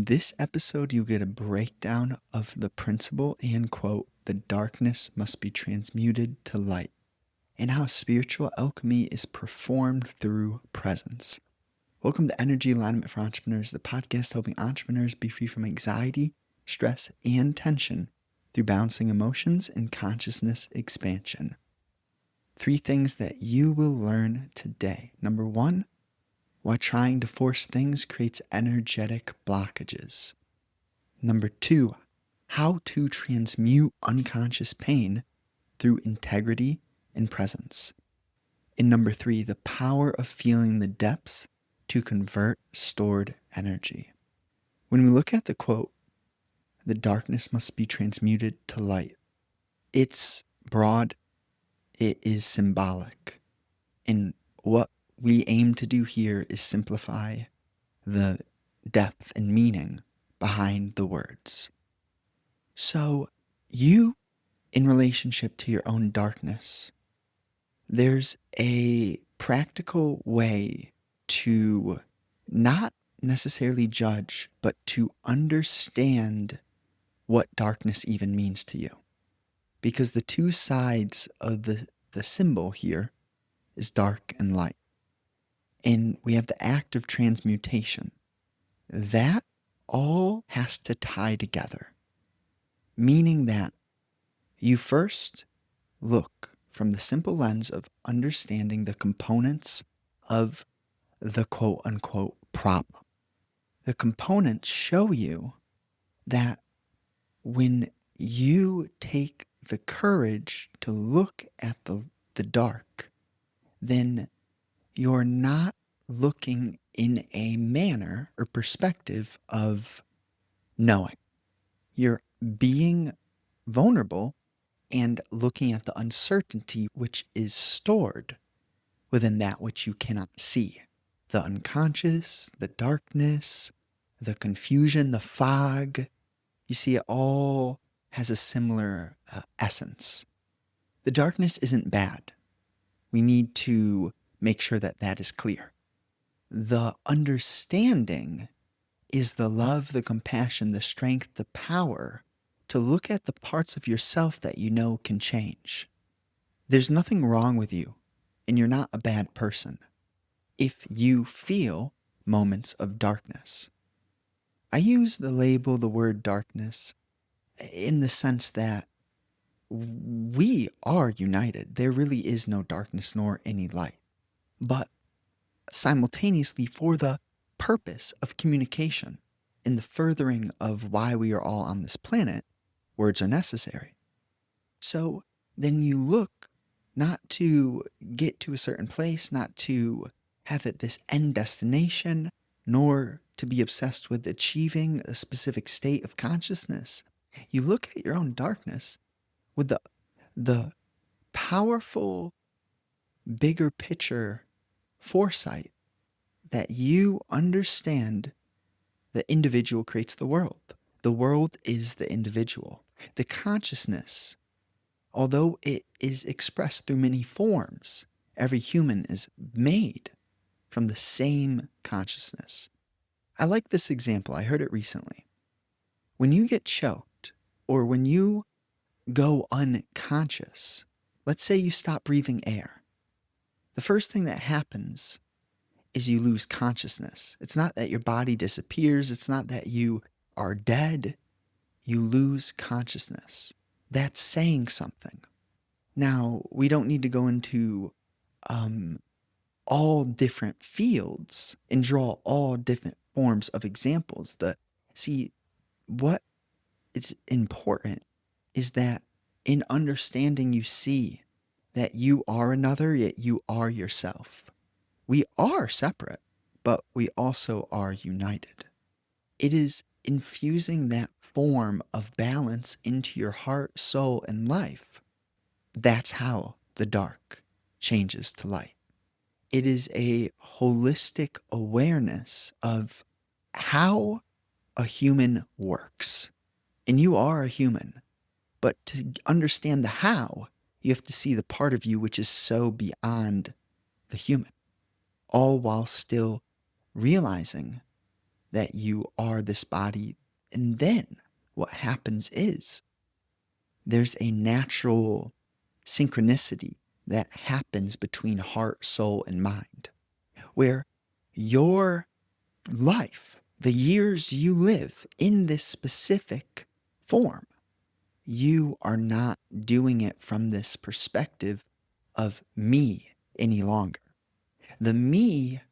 In this episode, you get a breakdown of the principle and quote, "The darkness must be transmuted to light," and how spiritual alchemy is performed through presence. Welcome to Energy Alignment for Entrepreneurs, the podcast helping entrepreneurs be free from anxiety, stress, and tension through balancing emotions and consciousness expansion. 3 things that you will learn today. Number 1, why trying to force things creates energetic blockages. Number 2, how to transmute unconscious pain through integrity and presence. And number 3, the power of feeling the depths to convert stored energy. When we look at the quote, "The darkness must be transmuted to light," it's broad, it is symbolic. And what we aim to do here is simplify the depth and meaning behind the words. So, you, in relationship to your own darkness, there's a practical way to not necessarily judge, but to understand what darkness even means to you. Because the 2 sides of the symbol here is dark and light. And we have the act of transmutation. That all has to tie together, meaning that you first look from the simple lens of understanding the components of the quote-unquote problem. The components show you that when you take the courage to look at the dark, then you're not looking in a manner or perspective of knowing. You're being vulnerable and looking at the uncertainty which is stored within that which you cannot see. The unconscious, the darkness, the confusion, the fog. You see, it all has a similar essence. The darkness isn't bad. We need to make sure that that is clear. The understanding is the love, the compassion, the strength, the power to look at the parts of yourself that you know can change. There's nothing wrong with you, and you're not a bad person if you feel moments of darkness. I use the label, the word darkness, in the sense that we are united. There really is no darkness nor any light. But simultaneously, for the purpose of communication and the furthering of why we are all on this planet, words are necessary. So then you look not to get to a certain place, not to have it this end destination, nor to be obsessed with achieving a specific state of consciousness. You look at your own darkness with the powerful, bigger picture foresight that you understand the individual creates the world. The world is the individual. The consciousness, although it is expressed through many forms, every human is made from the same consciousness. I like this example. I heard it recently. When you get choked or when you go unconscious, let's say you stop breathing air, the first thing that happens is you lose consciousness. It's not that your body disappears. It's not that you are dead. You lose consciousness. That's saying something. Now, we don't need to go into all different fields and draw all different forms of examples. What is important is that in understanding you see that you are another, yet you are yourself. We are separate, but we also are united. It is infusing that form of balance into your heart, soul, and life. That's how the dark changes to light. It is a holistic awareness of how a human works. And you are a human. But to understand the how, you have to see the part of you which is so beyond the human. All while still realizing that you are this body. And then what happens is there's a natural synchronicity that happens between heart, soul, and mind, where your life, the years you live in this specific form, you are not doing it from this perspective of me any longer. The me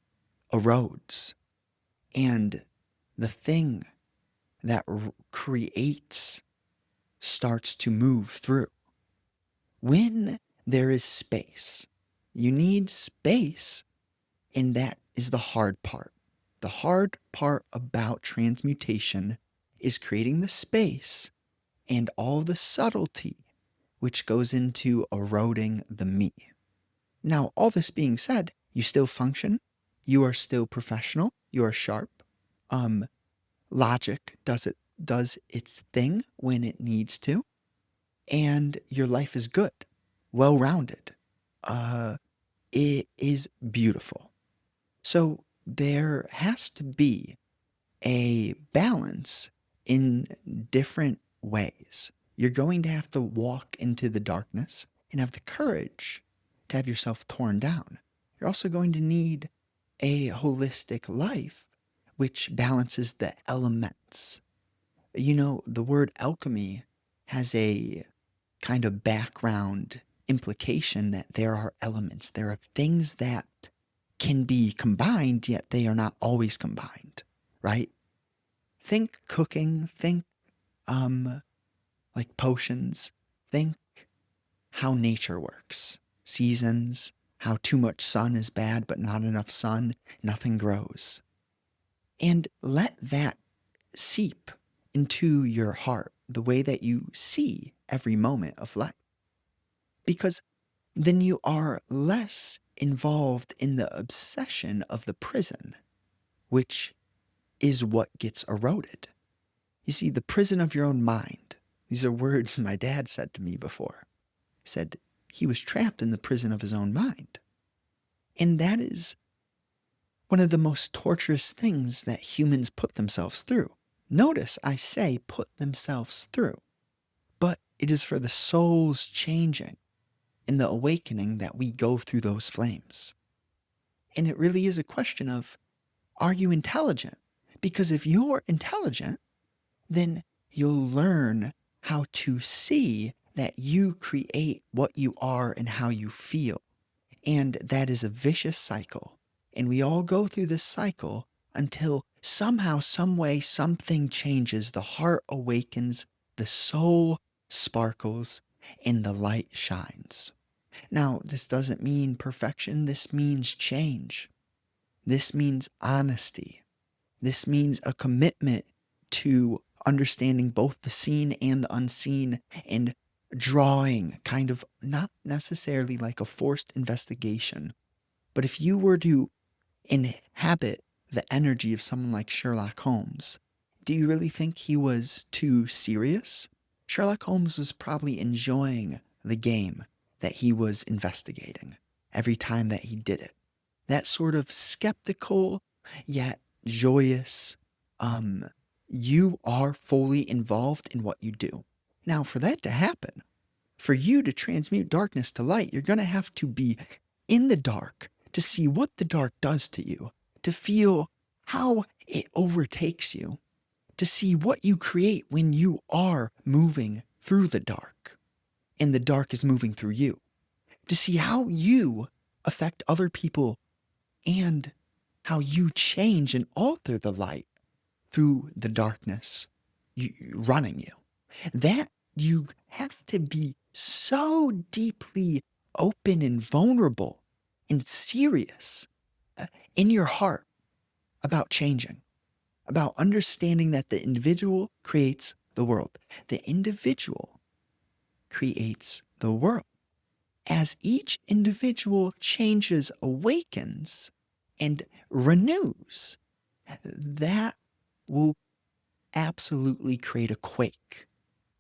erodes, and the thing that creates starts to move through. When there is space, you need space, and that is the hard part. The hard part about transmutation is creating the space and all the subtlety which goes into eroding the me. Now, all this being said, you still function, you are still professional, you are sharp. Logic does its thing when it needs to, and your life is good, well-rounded. It is beautiful. So there has to be a balance in different ways. You're going to have to walk into the darkness and have the courage to have yourself torn down. You're also going to need a holistic life which balances the elements. You know, the word alchemy has a kind of background implication that there are elements, there are things that can be combined, yet they are not always combined, right? Think cooking, think like potions, think how nature works. Seasons, how too much sun is bad, but not enough sun, nothing grows. And let that seep into your heart, the way that you see every moment of life. Because then you are less involved in the obsession of the prison, which is what gets eroded. You see, the prison of your own mind. These are words my dad said to me before. He said he was trapped in the prison of his own mind. And that is one of the most torturous things that humans put themselves through. Notice I say put themselves through, but it is for the soul's changing and the awakening that we go through those flames. And it really is a question of, are you intelligent? Because if you're intelligent, then you'll learn how to see that you create what you are and how you feel. And that is a vicious cycle. And we all go through this cycle until somehow, some way, something changes. The heart awakens, the soul sparkles, and the light shines. Now, this doesn't mean perfection. This means change. This means honesty. This means a commitment to understanding both the seen and the unseen, and drawing kind of not necessarily like a forced investigation. But if you were to inhabit the energy of someone like Sherlock Holmes, do you really think he was too serious? Sherlock Holmes was probably enjoying the game that he was investigating every time that he did it. That sort of skeptical yet joyous, you are fully involved in what you do. Now, for that to happen, for you to transmute darkness to light, you're going to have to be in the dark to see what the dark does to you, to feel how it overtakes you, to see what you create when you are moving through the dark and the dark is moving through you, to see how you affect other people and how you change and alter the light through the darkness running you. That you have to be so deeply open and vulnerable and serious in your heart about changing, about understanding that the individual creates the world. The individual creates the world. As each individual changes, awakens, and renews, that will absolutely create a quake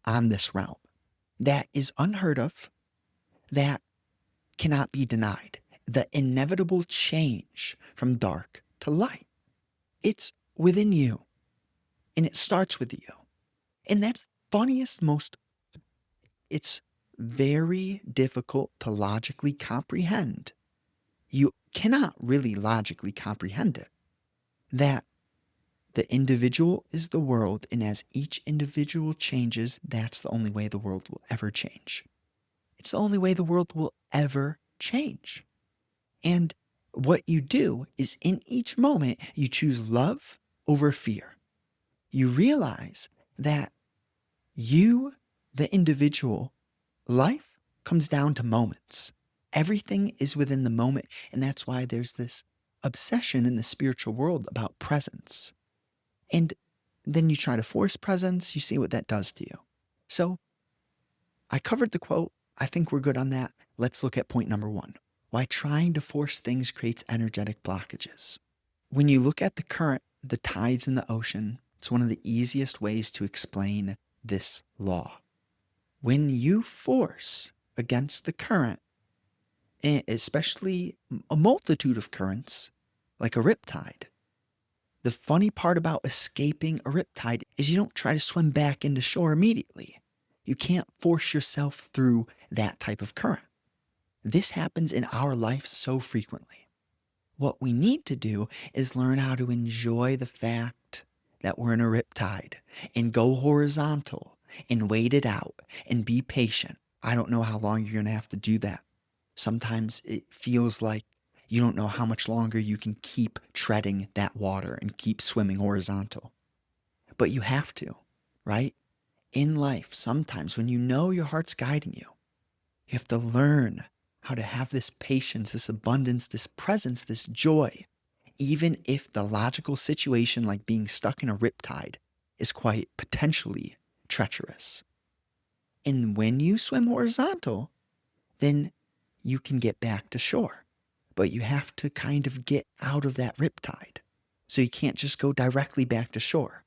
on this realm that is unheard of, that cannot be denied. The inevitable change from dark to light. It's within you, and it starts with you. And that's funniest, it's very difficult to logically comprehend. You cannot really logically comprehend it. That the individual is the world, and as each individual changes, that's the only way the world will ever change. It's the only way the world will ever change. And what you do is in each moment, you choose love over fear. You realize that you, the individual, life comes down to moments. Everything is within the moment. And that's why there's this obsession in the spiritual world about presence. And then you try to force presence, you see what that does to you. So I covered the quote. I think we're good on that. Let's look at point number 1. Why trying to force things creates energetic blockages. When you look at the current, the tides in the ocean, it's one of the easiest ways to explain this law. When you force against the current, especially a multitude of currents, like a riptide, the funny part about escaping a riptide is you don't try to swim back into shore immediately. You can't force yourself through that type of current. This happens in our life so frequently. What we need to do is learn how to enjoy the fact that we're in a riptide and go horizontal and wait it out and be patient. I don't know how long you're going to have to do that. Sometimes it feels like you don't know how much longer you can keep treading that water and keep swimming horizontal. But you have to, right? In life, sometimes when you know your heart's guiding you, you have to learn how to have this patience, this abundance, this presence, this joy, even if the logical situation like being stuck in a riptide is quite potentially treacherous. And when you swim horizontal, then you can get back to shore. But you have to kind of get out of that riptide. So you can't just go directly back to shore.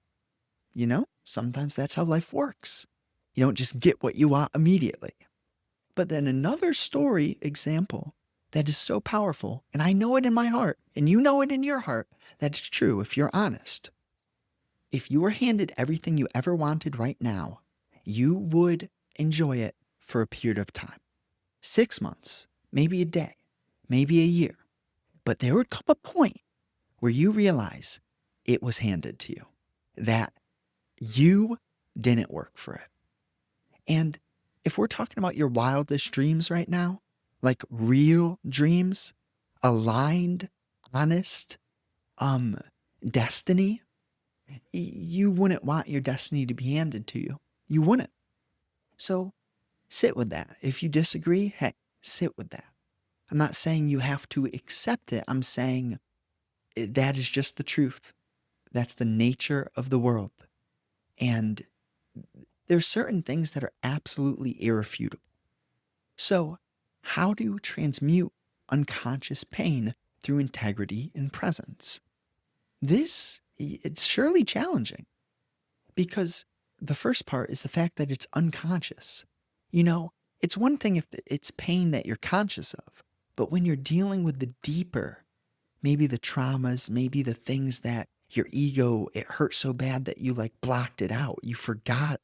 You know, sometimes that's how life works. You don't just get what you want immediately. But then another story example that is so powerful, and I know it in my heart, and you know it in your heart, that it's true if you're honest. If you were handed everything you ever wanted right now, you would enjoy it for a period of time. 6 months, maybe a day, maybe a year. But there would come a point where you realize it was handed to you, that you didn't work for it. And if we're talking about your wildest dreams right now, like real dreams, aligned, honest, destiny, you wouldn't want your destiny to be handed to you. You wouldn't. So sit with that. If you disagree, hey, sit with that. I'm not saying you have to accept it. I'm saying that is just the truth. That's the nature of the world. And there's certain things that are absolutely irrefutable. So how do you transmute unconscious pain through integrity and presence? It's surely challenging because the first part is the fact that it's unconscious. You know, it's one thing if it's pain that you're conscious of, but when you're dealing with the deeper, maybe the traumas, maybe the things that your ego, it hurt so bad that you like blocked it out, you forgot.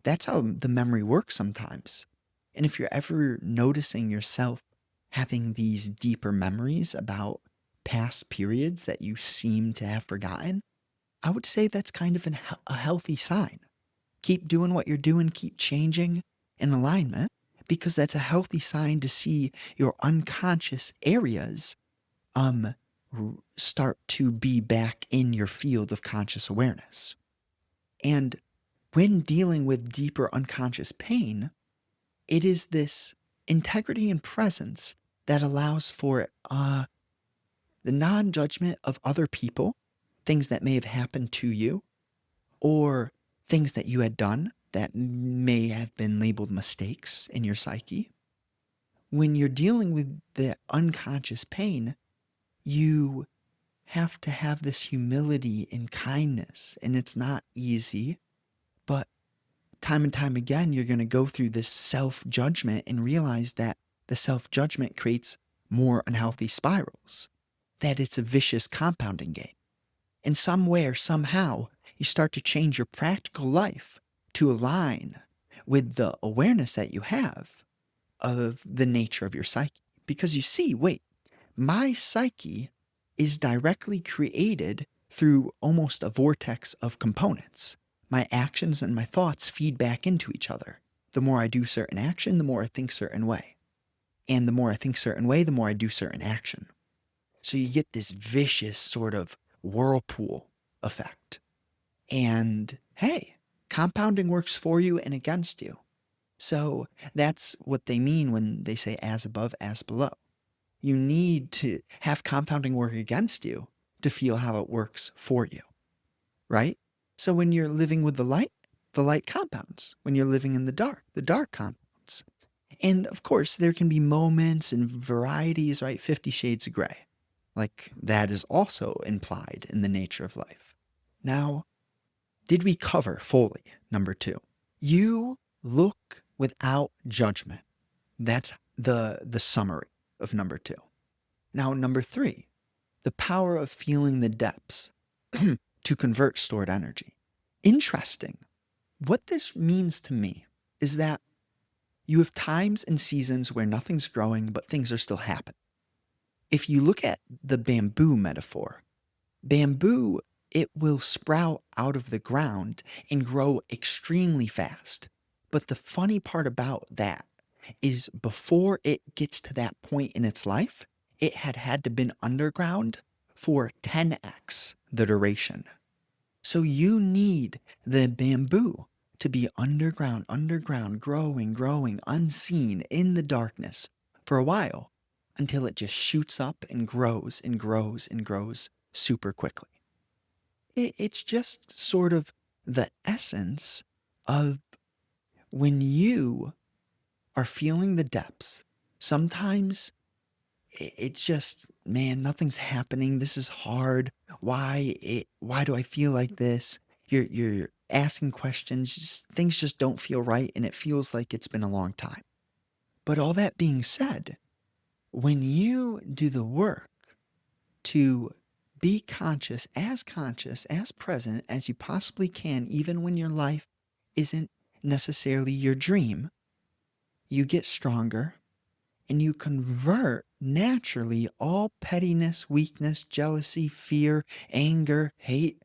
That's how the memory works sometimes. And if you're ever noticing yourself having these deeper memories about past periods that you seem to have forgotten, I would say that's kind of a healthy sign. Keep doing what you're doing, keep changing in alignment, because that's a healthy sign to see your unconscious areas start to be back in your field of conscious awareness. And when dealing with deeper unconscious pain, it is this integrity and presence that allows for the non-judgment of other people, things that may have happened to you, or things that you had done that may have been labeled mistakes in your psyche. When you're dealing with the unconscious pain, you have to have this humility and kindness, and it's not easy, but time and time again, you're going to go through this self-judgment and realize that the self-judgment creates more unhealthy spirals, that it's a vicious compounding game. And somewhere, somehow, you start to change your practical life to align with the awareness that you have of the nature of your psyche. Because you see, wait, my psyche is directly created through almost a vortex of components. My actions and my thoughts feed back into each other. The more I do certain action, the more I think certain way. And the more I think certain way, the more I do certain action. So you get this vicious sort of whirlpool effect. And hey, compounding works for you and against you. So that's what they mean when they say as above, as below. You need to have compounding work against you to feel how it works for you, right? So when you're living with the light compounds. When you're living in the dark compounds. And of course, there can be moments and varieties, right? 50 Shades of Gray. Like that is also implied in the nature of life. Now, did we cover fully number 2? You look without judgment. That's the summary of number 2. Now, number 3, the power of feeling the depths to convert stored energy. Interesting. What this means to me is that you have times and seasons where nothing's growing, but things are still happening. If you look at the bamboo metaphor, bamboo, it will sprout out of the ground and grow extremely fast. But the funny part about that is before it gets to that point in its life, it had to been underground for 10x the duration. So you need the bamboo to be underground, growing, unseen in the darkness for a while until it just shoots up and grows super quickly. It's just sort of the essence of when you are feeling the depths. Sometimes it's just, man, nothing's happening. This is hard. Why do I feel like this? You're asking questions. Things just don't feel right, and it feels like it's been a long time. But all that being said, when you do the work to be conscious, as present as you possibly can, even when your life isn't necessarily your dream, you get stronger and you convert naturally all pettiness, weakness, jealousy, fear, anger, hate.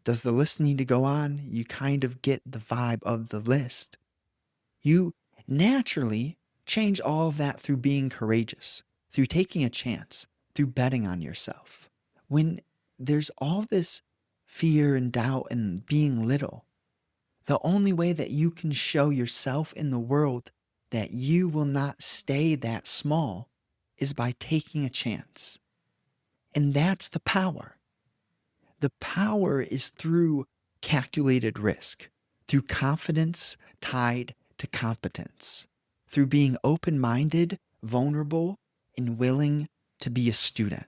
Does the list need to go on? You kind of get the vibe of the list. You naturally change all of that through being courageous, through taking a chance, through betting on yourself. When there's all this fear and doubt and being little, the only way that you can show yourself in the world that you will not stay that small is by taking a chance. And that's the power. The power is through calculated risk, through confidence tied to competence, through being open-minded, vulnerable, and willing to be a student,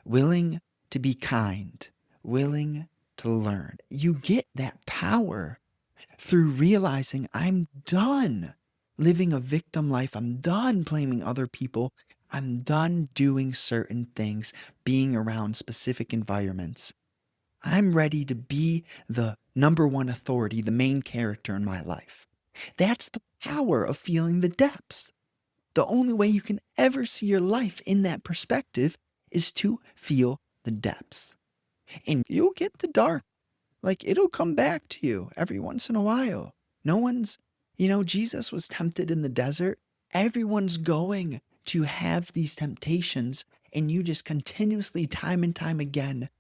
willing to be kind, willing to learn. You get that power through realizing I'm done living a victim life. I'm done blaming other people. I'm done doing certain things, being around specific environments. I'm ready to be the number one authority, the main character in my life. That's the power of feeling the depths. The only way you can ever see your life in that perspective is to feel the depths. And you'll get the dark. Like it'll come back to you every once in a while. No one's, Jesus was tempted in the desert. Everyone's going to have these temptations, and you just continuously, time and time again,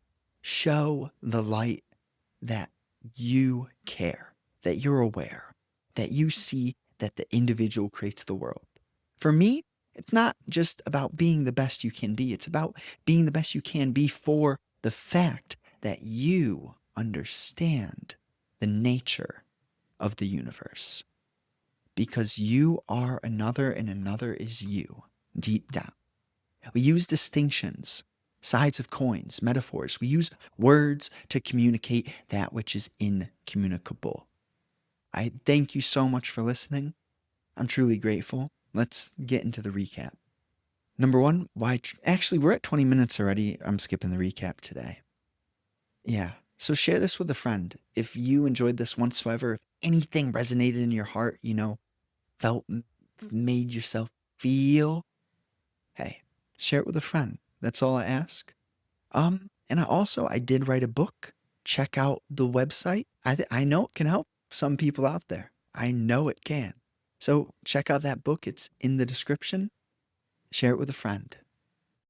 show the light that you care, that you're aware, that you see that the individual creates the world. For me, it's not just about being the best you can be. It's about being the best you can be for the fact that you understand the nature of the universe. Because you are another and another is you, deep down. We use distinctions, sides of coins, metaphors. We use words to communicate that which is incommunicable. I thank you so much for listening. I'm truly grateful. Let's get into the recap. Number 1, actually, we're at 20 minutes already. I'm skipping the recap today. Yeah. So share this with a friend. If you enjoyed this whatsoever, if anything resonated in your heart, felt, made yourself feel, hey, share it with a friend. That's all I ask. And I did write a book. Check out the website. I know it can help some people out there. I know it can. So check out that book. It's in the description. Share it with a friend.